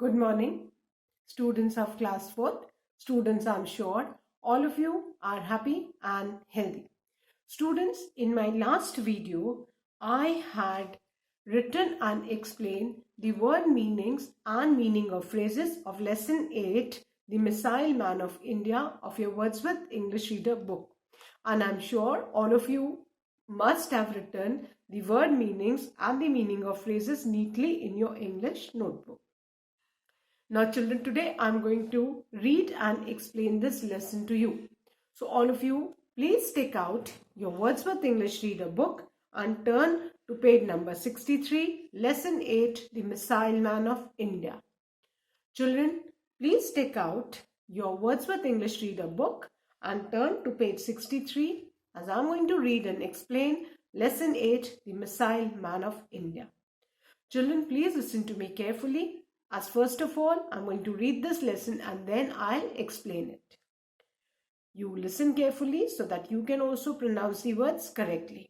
Good morning, students of class 4th. Students, I'm sure all of you are happy and healthy. Students, in my last video, I had written and explained the word meanings and meaning of phrases of lesson 8, The Missile Man of India, of your Wordsworth English Reader book. And I'm sure all of you must have written the word meanings and the meaning of phrases neatly in your English notebook. Now children, today I'm going to read and explain this lesson to you. So all of you, please take out your Wordsworth English Reader book and turn to page number 63, lesson 8, The Missile Man of India. Children, please take out your Wordsworth English Reader book and turn to page 63 as I'm going to read and explain lesson 8, The Missile Man of India. Children, please listen to me carefully, as first of all, I'm going to read this lesson and then I'll explain it. You listen carefully so that you can also pronounce the words correctly.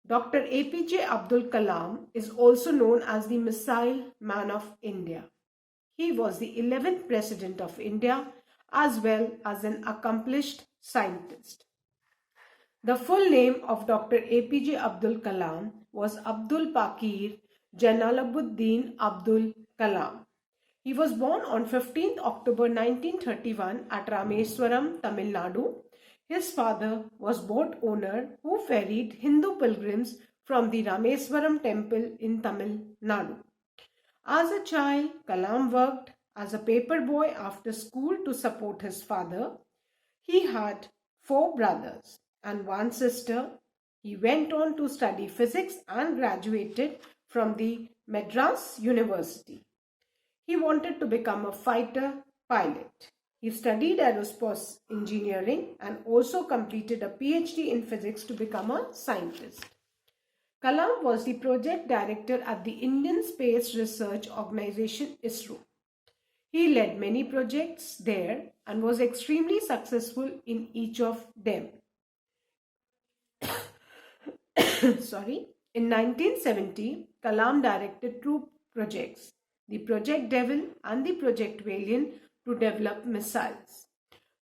Dr. APJ Abdul Kalam is also known as the Missile Man of India. He was the 11th President of India as well as an accomplished scientist. The full name of Dr. APJ Abdul Kalam was Abdul Pakir Jalaluddin Abdul Kalam. He was born on 15th October 1931 at Rameswaram, Tamil Nadu. His father was boat owner who ferried Hindu pilgrims from the Rameswaram temple in Tamil Nadu. As a child, Kalam worked as a paper boy after school to support his father. He had 4 brothers and 1 sister. He went on to study physics and graduated from the Madras University. He wanted to become a fighter pilot. He studied aerospace engineering and also completed a PhD in physics to become a scientist. Kalam was the project director at the Indian Space Research Organization ISRO. He led many projects there and was extremely successful in each of them. In 1970, Kalam directed 2 projects, the Project Devil and the Project Valiant, to develop missiles.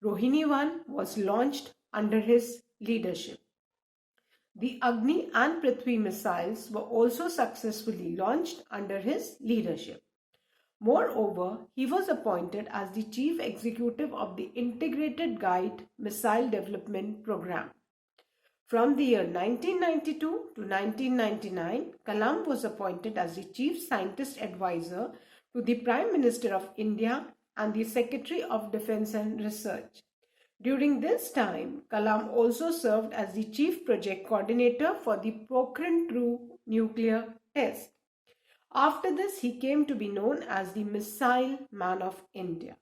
Rohini 1 was launched under his leadership. The Agni and Prithvi missiles were also successfully launched under his leadership. Moreover, he was appointed as the chief executive of the Integrated Guide Missile Development Program. From the year 1992 to 1999, Kalam was appointed as the Chief Scientist Advisor to the Prime Minister of India and the Secretary of Defence and Research. During this time, Kalam also served as the Chief Project Coordinator for the Pokhran-2 nuclear test. After this, he came to be known as the Missile Man of India.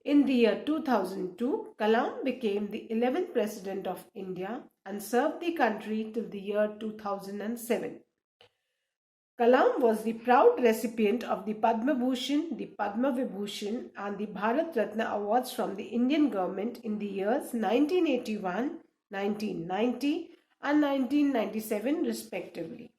In the year 2002, Kalam became the 11th President of India and served the country till the year 2007. Kalam was the proud recipient of the Padma Bhushan, the Padma Vibhushan and the Bharat Ratna awards from the Indian government in the years 1981, 1990 and 1997 respectively.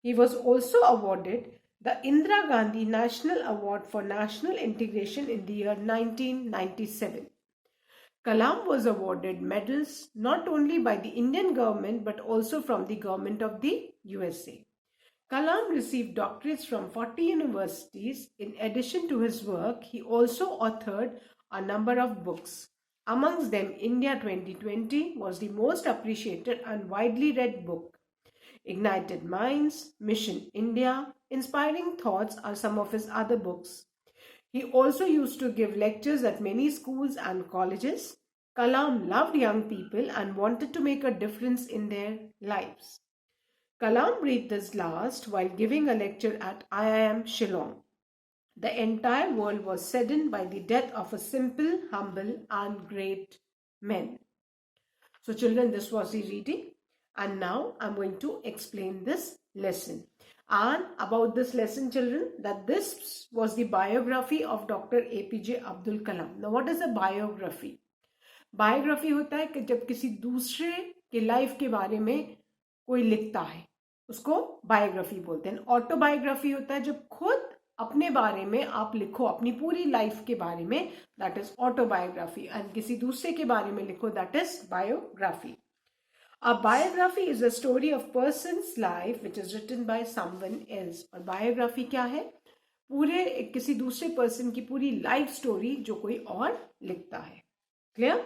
He was also awarded the Indira Gandhi National Award for National Integration in the year 1997. Kalam was awarded medals not only by the Indian government but also from the government of the USA. Kalam received doctorates from 40 universities. In addition to his work, he also authored a number of books. Amongst them, India 2020 was the most appreciated and widely read book. Ignited Minds, Mission India, Inspiring Thoughts are some of his other books. He also used to give lectures at many schools and colleges. Kalam loved young people and wanted to make a difference in their lives. Kalam breathed his last while giving a lecture at IIM Shillong. The entire world was saddened by the death of a simple, humble and great man. So children, this was the reading. And now I'm going to explain this lesson. And about this lesson, children, that this was the biography of Dr. APJ Abdul Kalam. Now, what is a biography? Biography होता है कि जब किसी दूसरे के life के बारे में कोई लिखता है, उसको बायोग्राफी बोलते हैं. ऑटोबायोग्राफी होता है जब खुद अपने बारे में आप लिखो, अपनी पूरी लाइफ के बारे में, दैट इज ऑटोबायोग्राफी, एंड किसी दूसरे के बारे में लिखो, that is biography. A biography is a story of person's life which is written by someone else. और बायोग्राफी क्या है? पूरे किसी दूसरे पर्सन की पूरी लाइफ स्टोरी जो कोई और लिखता है. Clear?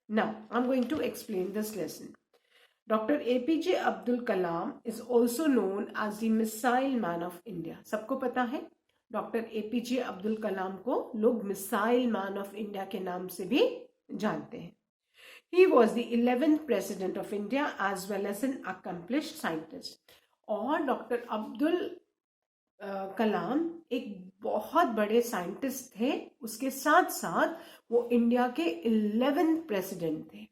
Now, I'm going to explain this lesson. Dr. APJ Abdul Kalam is also known as the Missile Man of India. सबको पता है डॉक्टर APJ अब्दुल कलाम को लोग मिसाइल मैन ऑफ इंडिया के नाम से भी जानते हैं. He was the 11th president of India as well as an accomplished scientist. और डॉक्टर अब्दुल कलाम एक बहुत बड़े साइंटिस्ट थे, उसके साथ साथ वो इंडिया के 11th प्रेसिडेंट थे.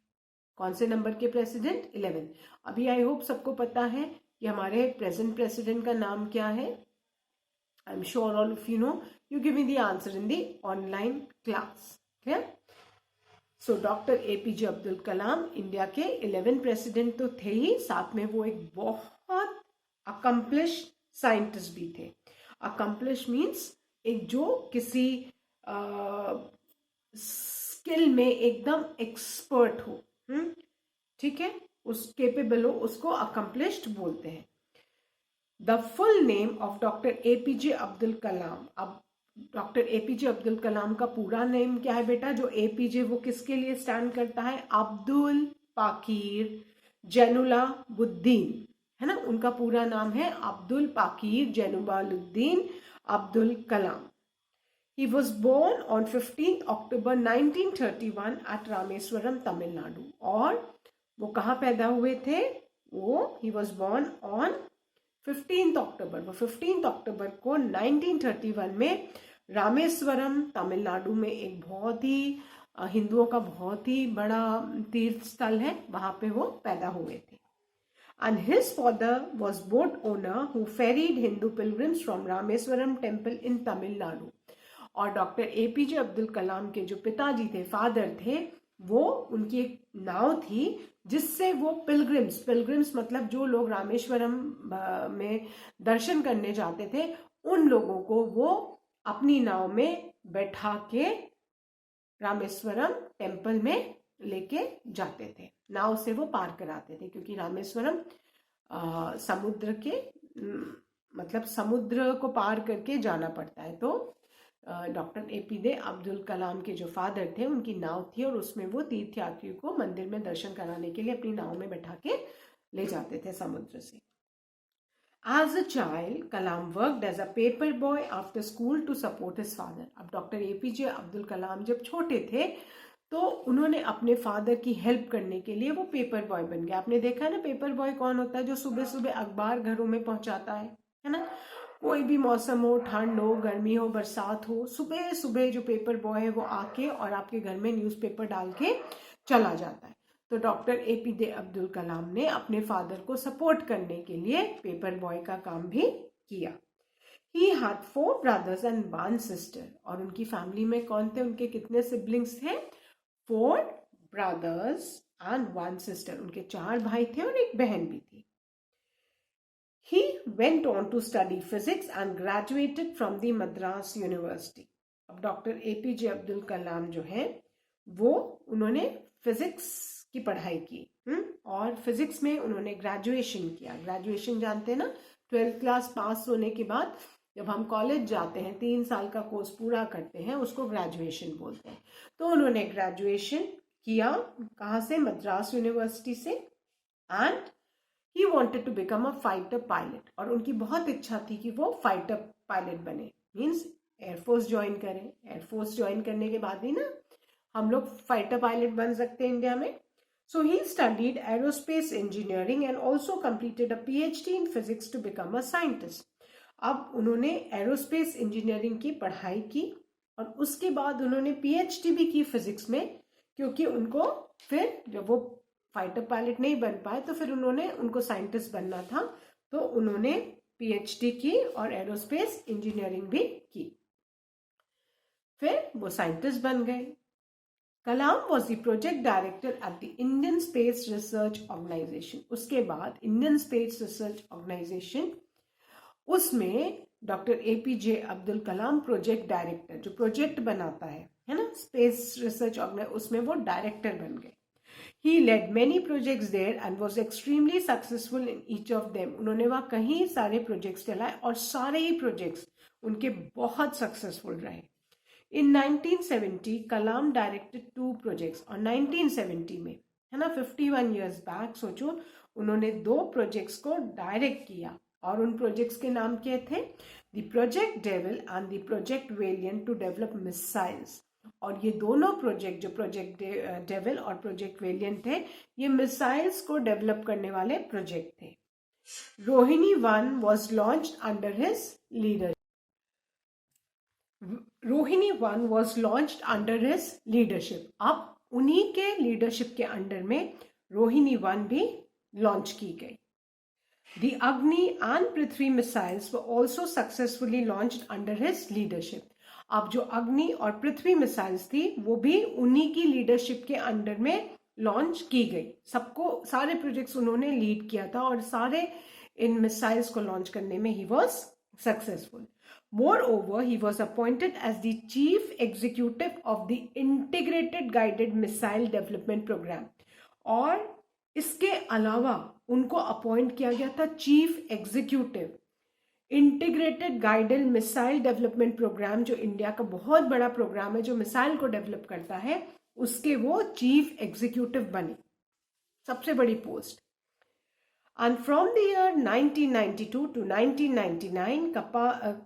कौन से नंबर के प्रेसिडेंट? 11. अभी आई होप सबको पता है कि हमारे प्रेजेंट प्रेसिडेंट का नाम क्या है. I am sure all of you know. You give me the answer in the online class. Clear? So doctor APJ Abdul Kalam India के 11 प्रेसिडेंट तो थे ही, साथ में वो एक बहुत अकम्प्लिश साइंटिस्ट भी थे. अकम्प्लिश मीन्स एक जो किसी स्किल में एकदम एक्सपर्ट हो, ठीक है, उस केपेबल हो, उसको अकम्प्लिश्ड बोलते हैं. The full name of doctor APJ Abdul Kalam. अब डॉक्टर APJ अब्दुल कलाम का पूरा नेम क्या है बेटा? जो APJ वो किसके लिए स्टैंड करता है? अब्दुल पाकीर जैनुलाबुद्दीन, है ना. उनका पूरा नाम है Abdul Pakir जैनुलाबुद्दीन Abdul Kalam. He was born on 15th October 1931 at Rameswaram, Tamil Nadu. और वो कहाँ पैदा हुए थे? वो he was born on 15th October. वो 15th October को 1931 में रामेश्वरम, तमिलनाडु में एक बहुत ही हिंदुओं का बहुत ही बड़ा तीर्थ स्थल है, वहां पे वो पैदा हुए थे. And his father was boat owner who ferried Hindu pilgrims from Rameswaram temple in Tamil Nadu. और डॉक्टर APJ अब्दुल कलाम के जो पिताजी थे, फादर थे, वो उनकी एक नाव थी जिससे वो पिलग्रिम्स मतलब जो लोग रामेश्वरम में दर्शन करने जाते थे, उन लोगों को वो अपनी नाव में बैठा के रामेश्वरम टेम्पल में लेके जाते थे. नाव से वो पार कराते थे, क्योंकि रामेश्वरम समुद्र के मतलब समुद्र को पार करके जाना पड़ता है. तो डॉक्टर APJ अब्दुल कलाम के जो फादर थे, उनकी नाव थी और उसमें वो तीर्थयात्रियों को मंदिर में दर्शन कराने के लिए अपनी नाव में बैठा के ले जाते थे समुद्र से. As a child, Kalam worked as a paper boy after school to support his father. अब डॉक्टर APJ अब्दुल कलाम जब छोटे थे तो उन्होंने अपने फादर की हेल्प करने के लिए वो पेपर बॉय बन गया. आपने देखा है ना, पेपर बॉय कौन होता है? जो सुबह सुबह अखबार घरों में पहुंचाता है ना. कोई भी मौसम हो, ठंड हो, गर्मी हो, बरसात हो, सुबह सुबह जो पेपर बॉय है वो आके और आपके घर में न्यूज़पेपर डाल के चला जाता है. तो डॉक्टर APJ अब्दुल कलाम ने अपने फादर को सपोर्ट करने के लिए पेपर बॉय का काम भी किया. He had 4 brothers and 1 sister. और उनकी फैमिली में कौन थे? उनके कितने सिबलिंग्स थे? 4 brothers and 1 sister. उनके 4 भाई थे और एक बहन भी थी. He went on to study physics and graduated from the Madras University. अब डॉक्टर APJ अब्दुल कलाम जो है वो उन्होंने फिजिक्स की पढ़ाई की और फिजिक्स में उन्होंने ग्रेजुएशन किया. ग्रेजुएशन जानते हैं ना, 12th क्लास पास होने के बाद जब हम कॉलेज जाते हैं 3 साल का कोर्स पूरा करते हैं, उसको ग्रेजुएशन बोलते हैं. तो उन्होंने ग्रेजुएशन किया कहाँ से? मद्रास यूनिवर्सिटी से. And he wanted to become a fighter pilot. और उनकी बहुत इच्छा थी कि वो फाइटर पायलट बने, मीन्स एयरफोर्स ज्वाइन करें. एयरफोर्स ज्वाइन करने के बाद ही ना हम लोग फाइटर पायलट बन सकते हैं इंडिया में. So he studied aerospace engineering and also completed a PhD in physics to become a scientist. अब उन्होंने एरोस्पेस इंजीनियरिंग की पढ़ाई की और उसके बाद उन्होंने PhD भी की फिजिक्स में, क्योंकि उनको फिर जब वो फाइटर पायलट नहीं बन पाए तो फिर उनको साइंटिस्ट बनना था. तो उन्होंने PhD की और एरोस्पेस इंजीनियरिंग भी की, फिर वो साइंटिस्ट बन गए. Kalam was the project director at the Indian space research organisation. उसके बाद इंडियन स्पेस रिसर्च ऑर्गेनाइजेशन, उसमें doctor APJ Abdul Kalam project director, जो प्रोजेक्ट बनाता है ना, स्पेस रिसर्च ऑर्गेनाइजेशन, उसमें वो डायरेक्टर बन गए. He led many projects there and was extremely successful in each of them. उन्होंने वहाँ कई सारे प्रोजेक्ट्स चलाए और सारे ही प्रोजेक्ट्स उनके बहुत सक्सेसफुल रहे. In 1970, कलाम डायरेक्टेड 2 प्रोजेक्ट्स, और 1970 में, है ना, 51 years बैक, सोचो, उन्होंने 2 प्रोजेक्ट्स को डायरेक्ट किया. और उन प्रोजेक्ट्स के नाम क्या थे? The project devil and the project valiant to develop missiles. और ये दोनों प्रोजेक्ट, जो प्रोजेक्ट डेविल और प्रोजेक्ट वेलियंट थे, ये मिसाइल्स को डेवलप करने वाले प्रोजेक्ट थे. Rohini 1 was launched under his leadership. Rohini 1 was launched under his leadership. अब उन्हीं के लीडरशिप के अंडर में रोहिणी 1 भी लॉन्च की गई. The Agni and Prithvi missiles were also successfully launched under his leadership. अब जो अग्नि और पृथ्वी मिसाइल्स थी वो भी उन्हीं की लीडरशिप के अंडर में लॉन्च की गई. सबको, सारे प्रोजेक्ट्स उन्होंने लीड किया था और सारे इन मिसाइल्स को लॉन्च करने में he was successful. Moreover, he was appointed as the chief executive of the Integrated Guided Missile Development Program. और इसके अलावा उनको अपॉइंट किया गया था chief executive integrated guided missile development programme, जो इंडिया का बहुत बड़ा प्रोग्राम है जो मिसाइल को डेवलप करता है, उसके वो चीफ एग्जीक्यूटिव बने. सबसे बड़ी post. And from the year 1992 to 1999,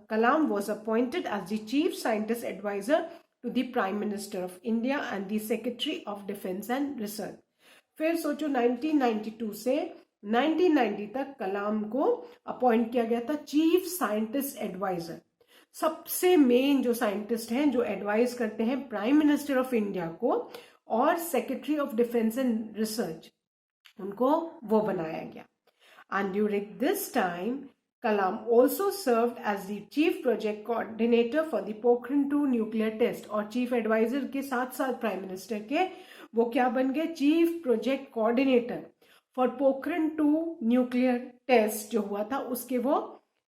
Kalam was appointed as the Chief Scientist Advisor to the Prime Minister of India and the Secretary of Defense and Research. फिर सोचो 1992 से 1990 तक कलाम को अपॉइंट किया गया था चीफ साइंटिस्ट एडवाइजर. सबसे main जो साइंटिस्ट हैं जो एडवाइज करते हैं प्राइम मिनिस्टर ऑफ इंडिया को और secretary of defence and research, उनको वो बनाया गया. And during this time, Kalam also served as the chief project coordinator for the Pokhran 2 nuclear test. और chief advisor के साथ साथ प्राइम मिनिस्टर के वो क्या बन गए? Chief project coordinator for Pokhran 2 nuclear test जो हुआ था उसके वो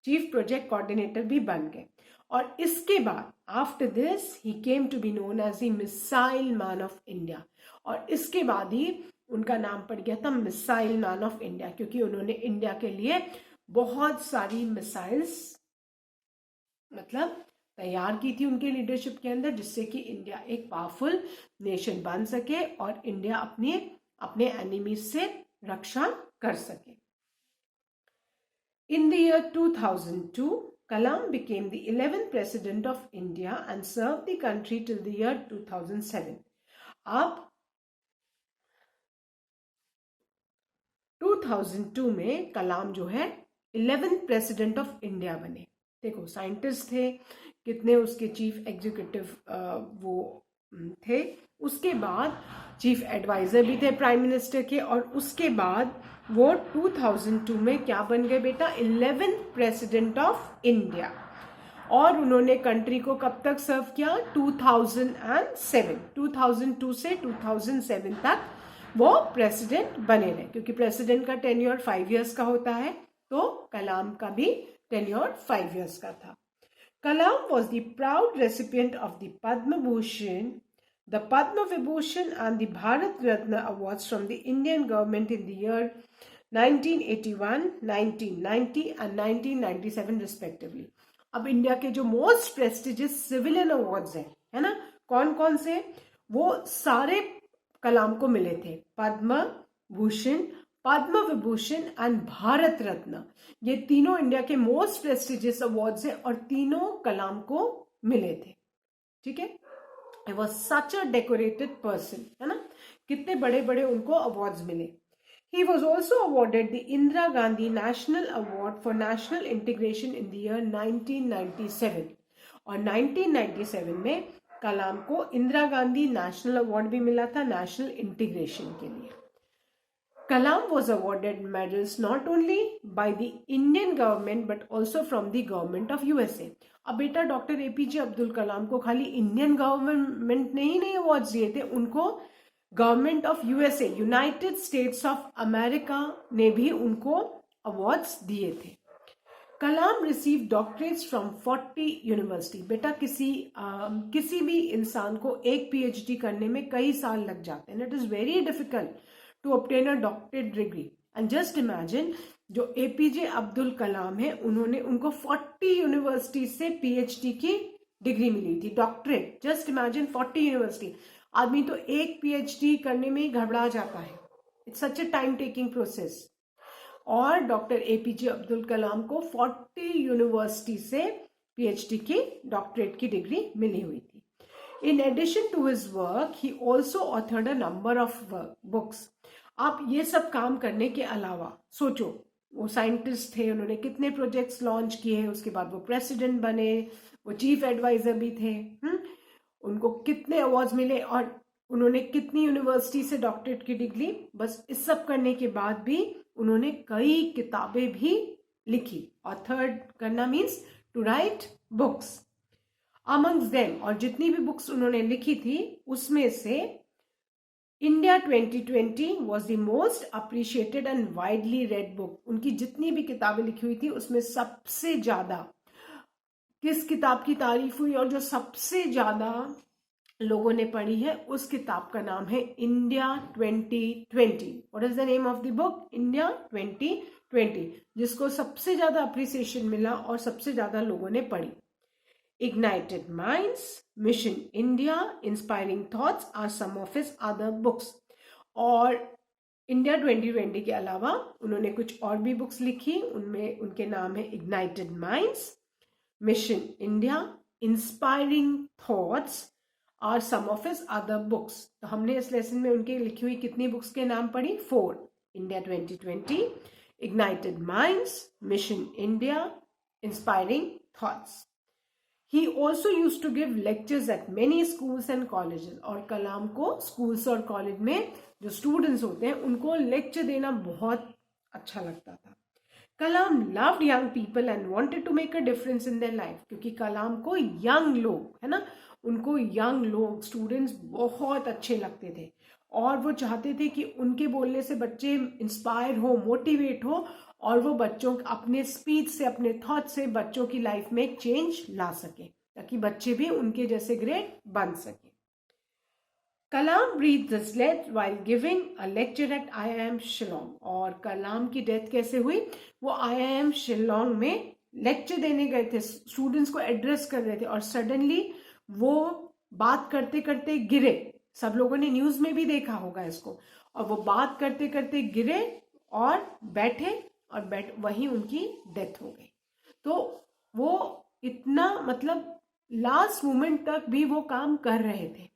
चीफ प्रोजेक्ट कोऑर्डिनेटर भी बन गए. और इसके बाद after this he came to be known as the missile man of India. और इसके बाद ही उनका नाम पड़ गया था मिसाइल मैन ऑफ इंडिया, क्योंकि उन्होंने इंडिया के लिए बहुत सारी मिसाइल्स मतलब तैयार की थी उनके लीडरशिप के अंदर, जिससे कि इंडिया एक पावरफुल नेशन बन सके और इंडिया अपने एनिमीज से रक्षा कर सके. इन the year 2002, Kalam became the 11th president of India and served the country till the year 2007. अब 2002 में कलाम जो है 11th प्रेसिडेंट ऑफ इंडिया बने. देखो, साइंटिस्ट थे कितने, उसके चीफ एग्जीक्यूटिव वो थे, उसके बाद चीफ एडवाइजर भी थे प्राइम मिनिस्टर के, और उसके बाद वो 2002 में क्या बन गए बेटा? 11th president of India. और उन्होंने कंट्री को कब तक सर्व किया? 2007. 2002 से 2007 तक वो प्रेसिडेंट बने रहे, क्योंकि प्रेसिडेंट का टेन्योर 5 years का होता है, तो कलाम का भी टेन्योर 5 years का था. Kalam was the proud recipient of the Padma Bhushan, the Padma Vibhushan and the Bharat Ratna awards from the Indian government in the year 1981, 1990 and 1997 respectively. अब इंडिया के जो मोस्ट प्रेस्टिजियस सिविलियन अवार्ड्स हैं, है ना, कौन कौन से? वो सारे कलाम को मिले थे. पद्म भूषण, पद्म विभूषण एंड भारत रत्न, ये तीनों इंडिया के मोस्ट प्रेस्टिजियस अवार्ड्स हैं और तीनों कलाम को मिले थे. ठीक है, he was such a decorated person, है ना, कितने बड़े बड़े उनको अवार्ड्स मिले. He was also awarded the Indira Gandhi National Award for National Integration in the year 1997. और 1997 में कलाम को इंदिरा गांधी नेशनल अवार्ड भी मिला था नेशनल इंटीग्रेशन के लिए. Kalam was awarded medals not only by the Indian government but also from the government of USA. अब बेटा डॉक्टर APJ अब्दुल कलाम को खाली इंडियन गवर्नमेंट ने ही नहीं अवार्ड दिए थे, उनको government of USA, United states of America ने भी उनको अवार्ड्स दिए थे. कलाम रिसीव डॉक्टरेट्स फ्रॉम 40 यूनिवर्सिटी। बेटा किसी भी इंसान को एक पीएचडी करने में कई साल लग जाते हैं। It is very difficult to obtain a doctorate degree. And just imagine, जो एपीजे अब्दुल कलाम है, उनको 40 यूनिवर्सिटी से पीएचडी की डिग्री मिली थी, डॉक्टरेट। Just imagine 40 university. आदमी तो एक पीएचडी करने में ही घबरा जाता है। It's such a time taking process. और डॉक्टर एपीजे अब्दुल कलाम को 40 यूनिवर्सिटी से पीएचडी की डॉक्टरेट की डिग्री मिली हुई थी। In addition to his work he also authored a number of books. आप ये सब काम करने के अलावा सोचो, वो साइंटिस्ट थे, उन्होंने कितने प्रोजेक्ट्स लॉन्च किए, उसके बाद वो प्रेसिडेंट बने, वो चीफ एडवाइजर भी थे। उनको कितने अवार्ड्स मिले और उन्होंने कितनी यूनिवर्सिटी से डॉक्टरेट की डिग्री। बस इस सब करने के बाद भी उन्होंने कई किताबें भी लिखी। ऑथर्ड करना means to write books. Amongst them, और जितनी भी बुक्स उन्होंने लिखी थी उसमें से India 2020 was the most appreciated and widely read book. उनकी जितनी भी किताबें लिखी हुई थी उसमें सबसे ज्यादा किस किताब की तारीफ हुई और जो सबसे ज्यादा लोगों ने पढ़ी है, उस किताब का नाम है India 2020। What is the name of the book? India 2020, जिसको सबसे ज्यादा अप्रिसिएशन मिला और सबसे ज्यादा लोगों ने पढ़ी। Ignited Minds, Mission India, Inspiring Thoughts are some of his other books. और इंडिया 2020 के अलावा उन्होंने कुछ और भी बुक्स लिखी, उनमें उनके नाम है ignited minds, mission India, inspiring thoughts are some of his other books. तो हमने इस लेसन में उनके लिखी हुई कितनी बुक्स के नाम पढ़ी? 4। India 2020, ignited minds, mission India, inspiring thoughts. He also used to give lectures at many schools and colleges. और कलाम को स्कूल्स और कॉलेज में जो स्टूडेंट्स होते हैं उनको लेक्चर देना बहुत अच्छा लगता था। कलाम loved young people and wanted to make a difference in their life, क्योंकि कलाम को यंग लोग, है ना, उनको यंग लोग, स्टूडेंट्स बहुत अच्छे लगते थे और वो चाहते थे कि उनके बोलने से बच्चे इंस्पायर हो, मोटिवेट हो और वो बच्चों अपने स्पीच से, अपने थॉट से बच्चों की लाइफ में एक चेंज ला सके, ताकि बच्चे भी उनके जैसे ग्रेट बन सके। कलाम breathed his death while giving a lecture at IIM Shillong. और कलाम की डेथ कैसे हुई? वो IIM शिलोंग में लेक्चर देने गए थे, स्टूडेंट्स को एड्रेस कर रहे थे और सडनली वो बात करते करते गिरे। सब लोगों ने न्यूज में भी देखा होगा इसको। और वो बात करते करते गिरे और बैठे और वहीं उनकी डेथ हो गई। तो वो इतना, मतलब लास्ट मोमेंट तक भी वो काम कर रहे थे,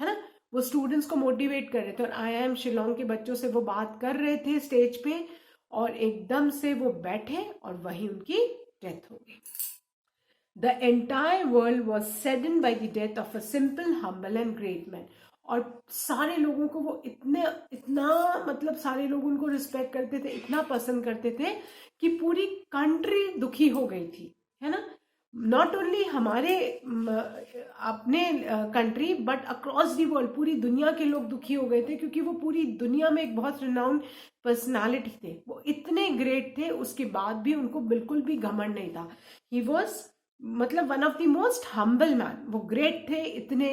है ना, वो स्टूडेंट्स को मोटिवेट कर रहे थे और IIM शिलोंग के बच्चों से वो बात कर रहे थे स्टेज पे और एकदम से वो बैठे और वहीं उनकी डेथ हो गई। The entire world was saddened by the death of a simple, humble and great man. और सारे लोगों को वो इतना मतलब सारे लोग उनको रिस्पेक्ट करते थे, इतना पसंद करते थे कि पूरी कंट्री दुखी हो गई थी, है ना। नॉट ओनली हमारे अपने country but across the world, पूरी दुनिया के लोग दुखी हो गए थे क्योंकि वो पूरी दुनिया में एक बहुत रिनाउंड पर्सनालिटी थे, वो इतने ग्रेट थे, उसके बाद भी उनको बिल्कुल भी घमंड नहीं था। ही वॉज मतलब one of the most humble man. वो ग्रेट थे, इतने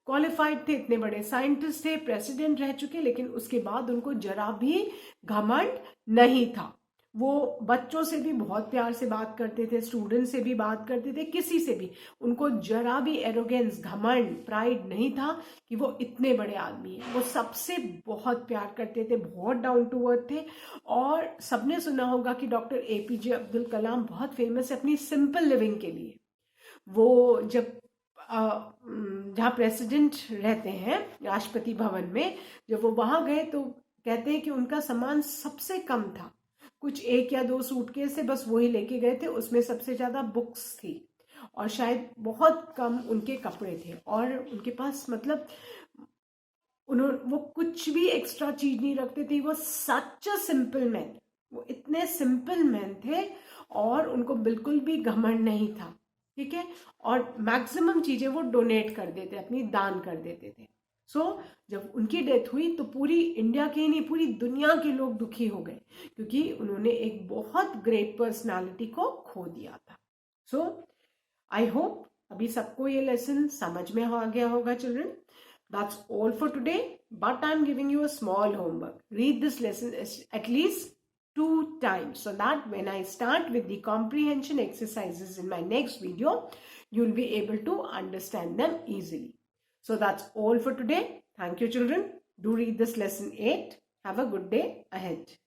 क्वालिफाइड थे, इतने बड़े साइंटिस्ट थे, प्रेसिडेंट रह चुके, लेकिन उसके बाद उनको जरा भी घमंड नहीं था। वो बच्चों से भी बहुत प्यार से बात करते थे, स्टूडेंट से भी बात करते थे, किसी से भी उनको जरा भी एरोगेंस, घमंड, प्राइड नहीं था कि वो इतने बड़े आदमी हैं। वो सबसे बहुत प्यार करते थे, बहुत डाउन टू अर्थ थे। और सबने सुना होगा कि डॉक्टर APJ अब्दुल कलाम बहुत फेमस है अपनी सिंपल लिविंग के लिए। वो जब जहाँ प्रेसिडेंट रहते हैं राष्ट्रपति भवन में, जब वो वहां गए तो कहते हैं कि उनका सामान सबसे कम था, कुछ 1 या 2 सूटकेस से बस वही लेके गए थे, उसमें सबसे ज्यादा बुक्स थी और शायद बहुत कम उनके कपड़े थे। और उनके पास मतलब वो कुछ भी एक्स्ट्रा चीज नहीं रखते थे। वो सच अ सिंपल मैन, वो इतने सिंपल मैन थे और उनको बिल्कुल भी घमंड नहीं था, ठीक है। और मैक्सिमम चीजें वो डोनेट कर देते, अपनी दान कर देते थे। जब उनकी डेथ हुई तो पूरी इंडिया के ही नहीं, पूरी दुनिया के लोग दुखी हो गए, क्योंकि उन्होंने एक बहुत ग्रेट पर्सनालिटी को खो दिया था। आई होप अभी सबको ये लेसन समझ में आ गया होगा children. That's all for today, but I'm giving you a small homework. Read this lesson at least 2 times so that when I start with the comprehension exercises in my next video, you'll be able to understand them easily. So that's all for today. Thank you, children. Do read this lesson 8. Have a good day ahead.